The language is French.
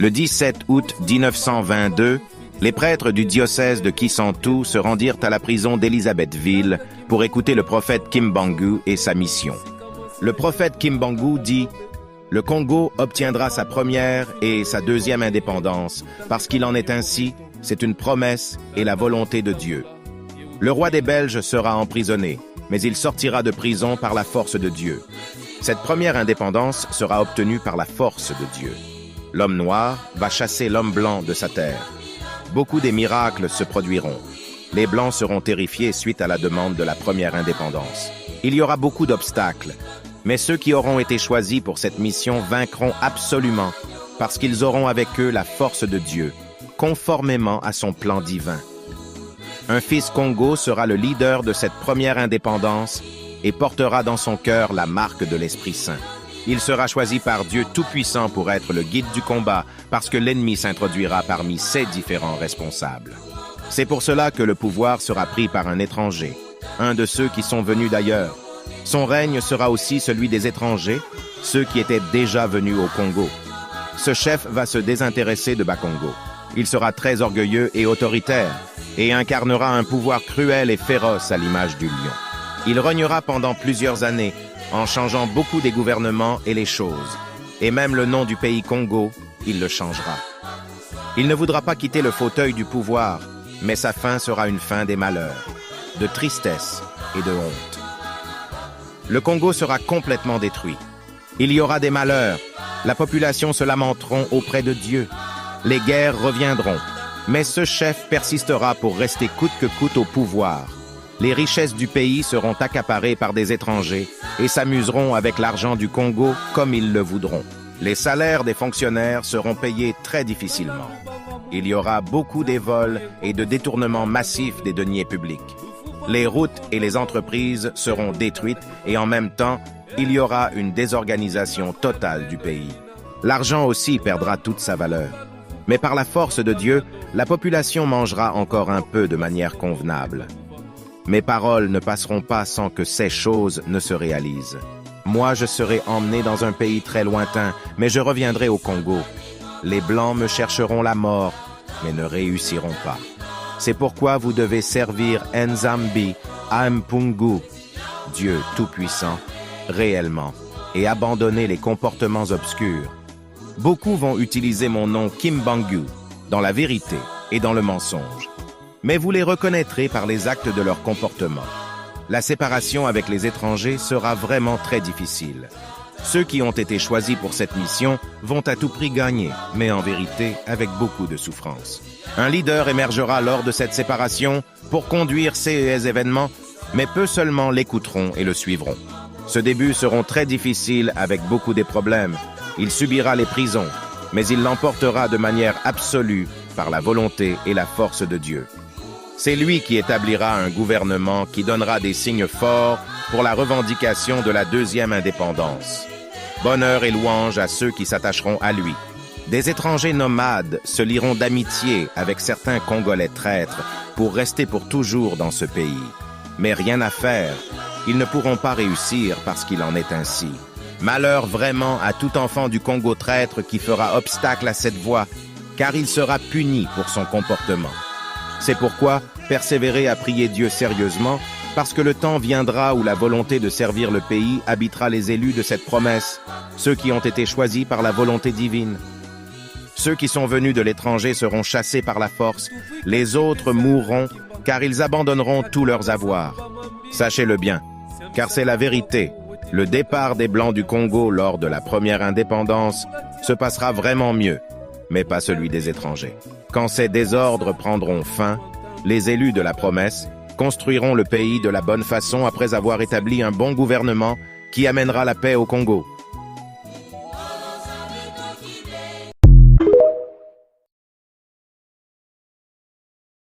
Le 17 août 1922, les prêtres du diocèse de Kisantu se rendirent à la prison d'Élisabethville pour écouter le prophète Kimbangu et sa mission. Le prophète Kimbangu dit « Le Congo obtiendra sa première et sa deuxième indépendance, parce qu'il en est ainsi, c'est une promesse et la volonté de Dieu. Le roi des Belges sera emprisonné, mais il sortira de prison par la force de Dieu. Cette première indépendance sera obtenue par la force de Dieu. L'homme noir va chasser l'homme blanc de sa terre. Beaucoup des miracles se produiront. Les Blancs seront terrifiés suite à la demande de la première indépendance. Il y aura beaucoup d'obstacles, mais ceux qui auront été choisis pour cette mission vaincront absolument parce qu'ils auront avec eux la force de Dieu, conformément à son plan divin. Un fils Congo sera le leader de cette première indépendance et portera dans son cœur la marque de l'Esprit Saint. Il sera choisi par Dieu Tout-Puissant pour être le guide du combat, parce que l'ennemi s'introduira parmi ses différents responsables. C'est pour cela que le pouvoir sera pris par un étranger, un de ceux qui sont venus d'ailleurs. Son règne sera aussi celui des étrangers, ceux qui étaient déjà venus au Congo. Ce chef va se désintéresser de Bakongo. Il sera très orgueilleux et autoritaire, et incarnera un pouvoir cruel et féroce à l'image du lion. Il rognera pendant plusieurs années, en changeant beaucoup des gouvernements et les choses. Et même le nom du pays Congo, il le changera. Il ne voudra pas quitter le fauteuil du pouvoir, mais sa fin sera une fin des malheurs, de tristesse et de honte. Le Congo sera complètement détruit. Il y aura des malheurs, la population se lamenteront auprès de Dieu. Les guerres reviendront, mais ce chef persistera pour rester coûte que coûte au pouvoir. Les richesses du pays seront accaparées par des étrangers et s'amuseront avec l'argent du Congo comme ils le voudront. Les salaires des fonctionnaires seront payés très difficilement. Il y aura beaucoup de vols et de détournements massifs des deniers publics. Les routes et les entreprises seront détruites et en même temps, il y aura une désorganisation totale du pays. L'argent aussi perdra toute sa valeur. Mais par la force de Dieu, la population mangera encore un peu de manière convenable. Mes paroles ne passeront pas sans que ces choses ne se réalisent. Moi, je serai emmené dans un pays très lointain, mais je reviendrai au Congo. Les Blancs me chercheront la mort, mais ne réussiront pas. C'est pourquoi vous devez servir Nzambi Ampungu, Dieu Tout-Puissant, réellement, et abandonner les comportements obscurs. Beaucoup vont utiliser mon nom Kimbangu, dans la vérité et dans le mensonge. Mais vous les reconnaîtrez par les actes de leur comportement. La séparation avec les étrangers sera vraiment très difficile. Ceux qui ont été choisis pour cette mission vont à tout prix gagner, mais en vérité avec beaucoup de souffrance. Un leader émergera lors de cette séparation pour conduire ces événements, mais peu seulement l'écouteront et le suivront. Ce début seront très difficiles avec beaucoup de problèmes. Il subira les prisons, mais il l'emportera de manière absolue par la volonté et la force de Dieu. C'est lui qui établira un gouvernement qui donnera des signes forts pour la revendication de la deuxième indépendance. Bonheur et louange à ceux qui s'attacheront à lui. Des étrangers nomades se lieront d'amitié avec certains Congolais traîtres pour rester pour toujours dans ce pays. Mais rien à faire, ils ne pourront pas réussir parce qu'il en est ainsi. Malheur vraiment à tout enfant du Congo traître qui fera obstacle à cette voie, car il sera puni pour son comportement. C'est pourquoi persévérez à prier Dieu sérieusement, parce que le temps viendra où la volonté de servir le pays habitera les élus de cette promesse, ceux qui ont été choisis par la volonté divine. Ceux qui sont venus de l'étranger seront chassés par la force, les autres mourront, car ils abandonneront tous leurs avoirs. Sachez-le bien, car c'est la vérité. Le départ des Blancs du Congo lors de la première indépendance se passera vraiment mieux, mais pas celui des étrangers. Quand ces désordres prendront fin, les élus de la promesse construiront le pays de la bonne façon après avoir établi un bon gouvernement qui amènera la paix au Congo.